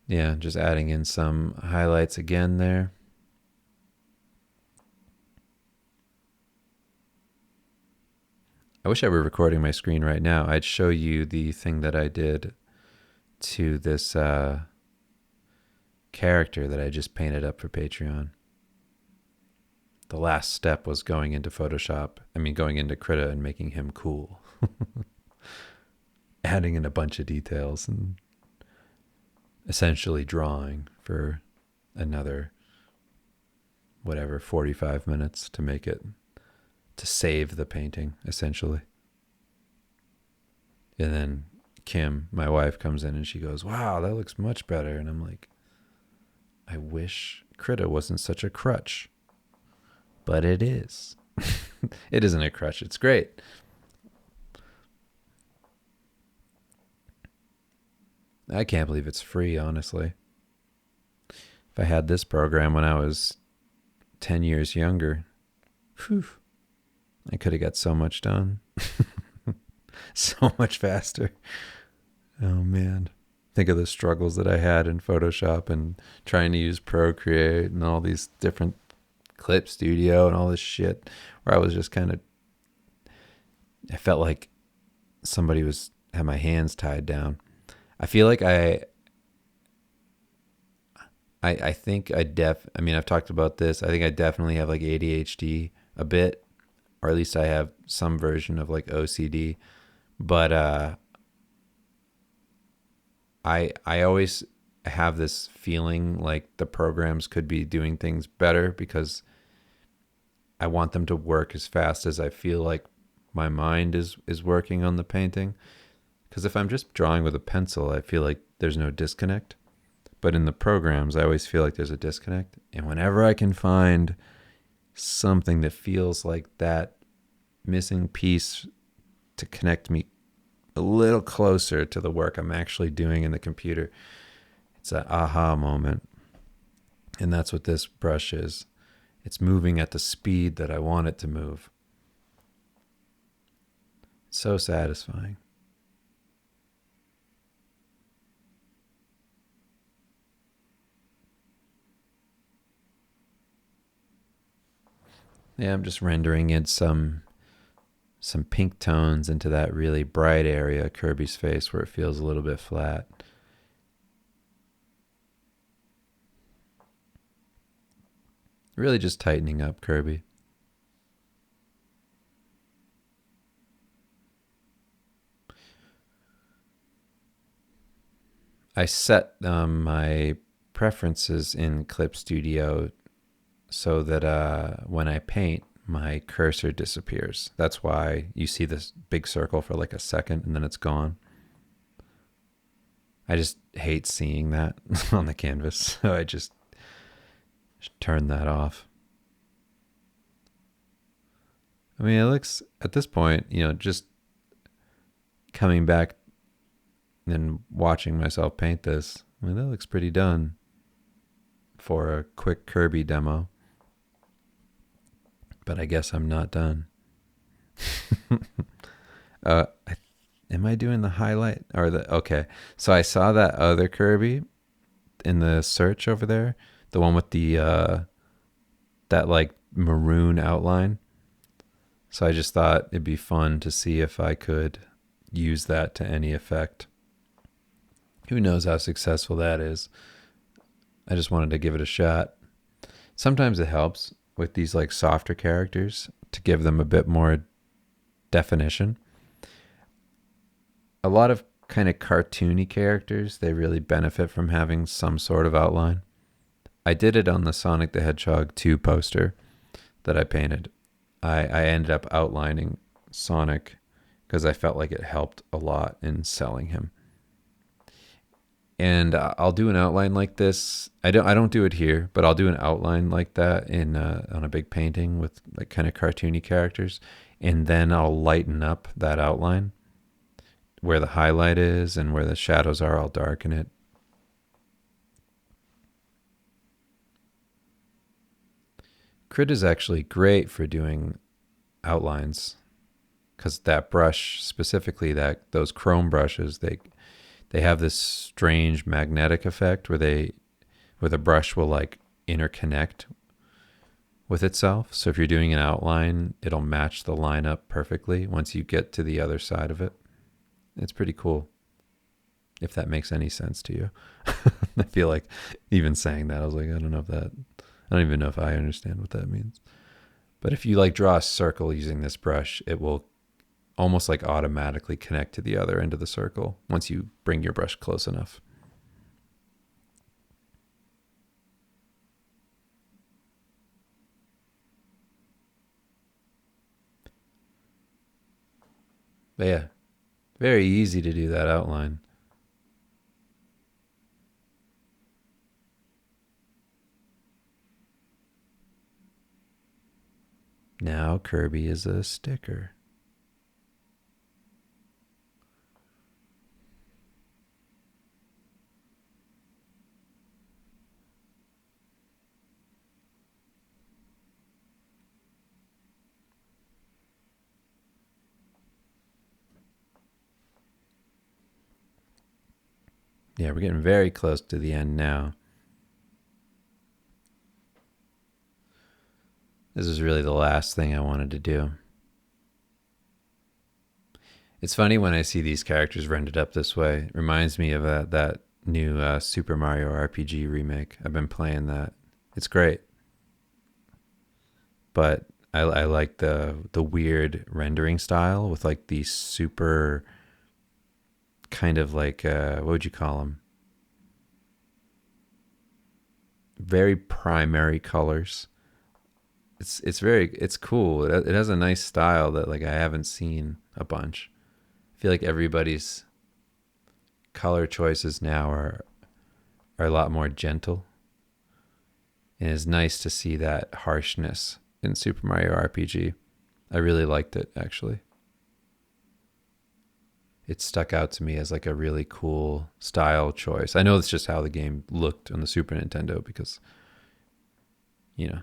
Yeah, just adding in some highlights again there. I wish I were recording my screen right now. I'd show you the thing that I did to this character that I just painted up for Patreon. The last step was going into Krita and making him cool. Adding in a bunch of details and essentially drawing for another 45 minutes to make it, to save the painting essentially. And then Kim, my wife, comes in and she goes, wow, that looks much better. And I'm like, I wish Krita wasn't such a crutch, but it is. It isn't a crutch, it's great. I can't believe it's free, honestly. If I had this program when I was 10 years younger, I could have got so much done. So much faster. Oh, man. think of the struggles that I had in Photoshop and trying to use Procreate and all these different Clip Studio and all this shit, where I was just kind of, I felt like somebody had my hands tied down. I feel like I think I mean, I've talked about this. I think I definitely have like ADHD a bit, or at least I have some version of like OCD. But I always have this feeling like the programs could be doing things better because I want them to work as fast as I feel like my mind is working on the painting. Because if I'm just drawing with a pencil, I feel like there's no disconnect. But in the programs, I always feel like there's a disconnect. And whenever I can find something that feels like that missing piece to connect me a little closer to the work I'm actually doing in the computer, it's an aha moment. And that's what this brush is. It's moving at the speed that I want it to move. It's so satisfying. Yeah, I'm just rendering in some pink tones into that really bright area of Kirby's face where it feels a little bit flat. Really just tightening up Kirby. I set my preferences in Clip Studio so that when I paint, my cursor disappears. That's why you see this big circle for like a second and then it's gone. I just hate seeing that on the canvas, so I just turn that off. I mean, it looks, at this point, just coming back and watching myself paint this, I mean, that looks pretty done for a quick Kirby demo. But I guess I'm not done. uh, am I doing the highlight or the? Okay, so I saw that other Kirby in the search over there, the one with the that like maroon outline. So I just thought it'd be fun to see if I could use that to any effect. Who knows how successful that is? I just wanted to give it a shot. Sometimes it helps with these like softer characters to give them a bit more definition. A lot of kind of cartoony characters, they really benefit from having some sort of outline. I did it on the Sonic the Hedgehog 2 poster that I painted. I ended up outlining Sonic because I felt like it helped a lot in selling him. And I'll do an outline like this. I don't do it here, but I'll do an outline like that in on a big painting with like kind of cartoony characters, and then I'll lighten up that outline where the highlight is and where the shadows are. I'll darken it. Crit is actually great for doing outlines because that brush specifically, that those chrome brushes, they have this strange magnetic effect where the brush will like interconnect with itself. So if you're doing an outline, it'll match the line up perfectly once you get to the other side of it. It's pretty cool. If that makes any sense to you. I feel like even saying that, I was like, I don't even know if I understand what that means. But if you like draw a circle using this brush, it will almost like automatically connect to the other end of the circle once you bring your brush close enough. But yeah, very easy to do that outline. Now Kirby is a sticker. Yeah, we're getting very close to the end now. This is really the last thing I wanted to do. It's funny when I see these characters rendered up this way. It reminds me of that new Super Mario RPG remake. I've been playing that. It's great. But I like the weird rendering style with like these super kind of like what would you call them? Very primary colors. It's cool. It has a nice style that like I haven't seen a bunch. I feel like everybody's color choices now are a lot more gentle. And it's nice to see that harshness in Super Mario RPG. I really liked it, actually. It stuck out to me as like a really cool style choice. I know it's just how the game looked on the Super Nintendo because, you know,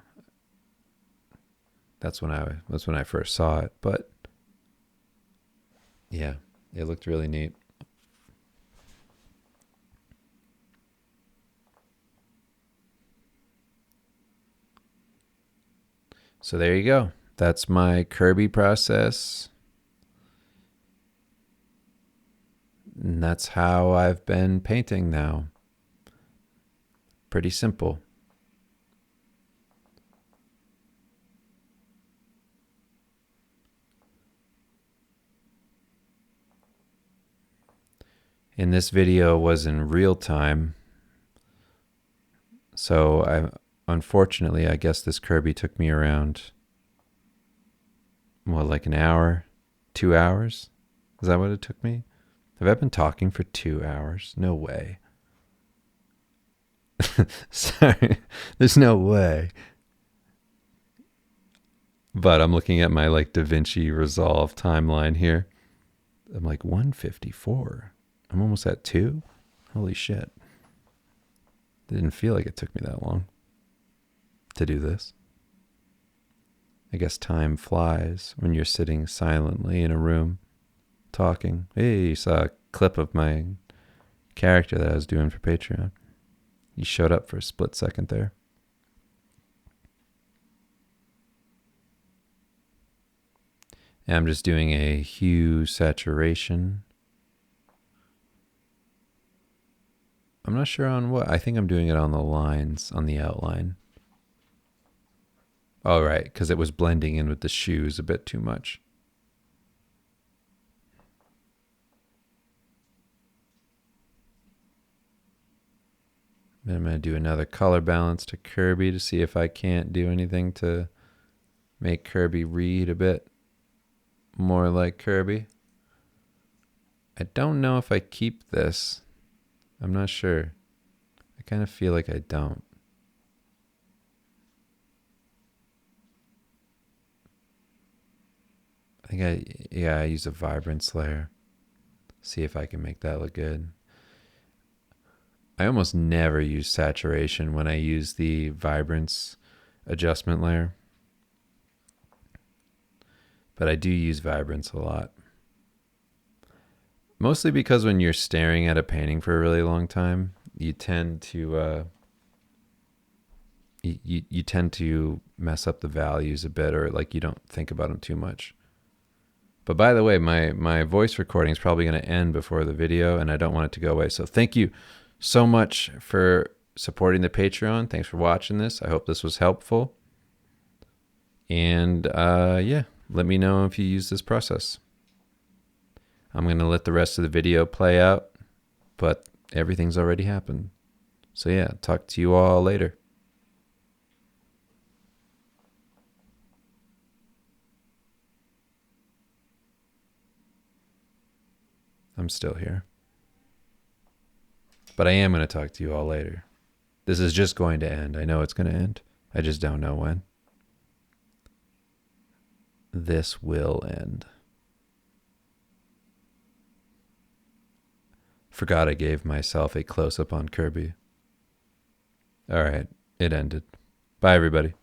that's when I first saw it. But yeah, it looked really neat. So there you go. That's my Kirby process. And that's how I've been painting now. Pretty simple. And this video was in real time. So unfortunately, I guess this Kirby took me around, well, like an hour, 2 hours? Is that what it took me? Have I been talking for 2 hours? No way. Sorry, there's no way. But I'm looking at my like DaVinci Resolve timeline here. I'm like 154. I'm almost at 2. Holy shit. Didn't feel like it took me that long to do this. I guess time flies when you're sitting silently in a room talking. Hey, you saw a clip of my character that I was doing for Patreon. You showed up for a split second there. And I'm just doing a hue saturation. I'm not sure on what. I think I'm doing it on the lines, on the outline. Oh, right, because it was blending in with the shoes a bit too much. Then I'm going to do another color balance to Kirby to see if I can't do anything to make Kirby read a bit more like Kirby. I don't know if I keep this. I'm not sure. I kind of feel like I don't. I think I use a vibrance layer. See if I can make that look good. I almost never use saturation when I use the vibrance adjustment layer. But I do use vibrance a lot. Mostly because when you're staring at a painting for a really long time, you tend to you tend to mess up the values a bit, or like you don't think about them too much. But by the way, my voice recording is probably going to end before the video, and I don't want it to go away. So thank you so much for supporting the Patreon. Thanks for watching this. I hope this was helpful. And yeah, let me know if you use this process. I'm going to let the rest of the video play out, but everything's already happened. So yeah, talk to you all later. I'm still here. But I am going to talk to you all later. This is just going to end. I know it's going to end. I just don't know when. This will end. Forgot I gave myself a close-up on Kirby. All right, it ended. Bye, everybody.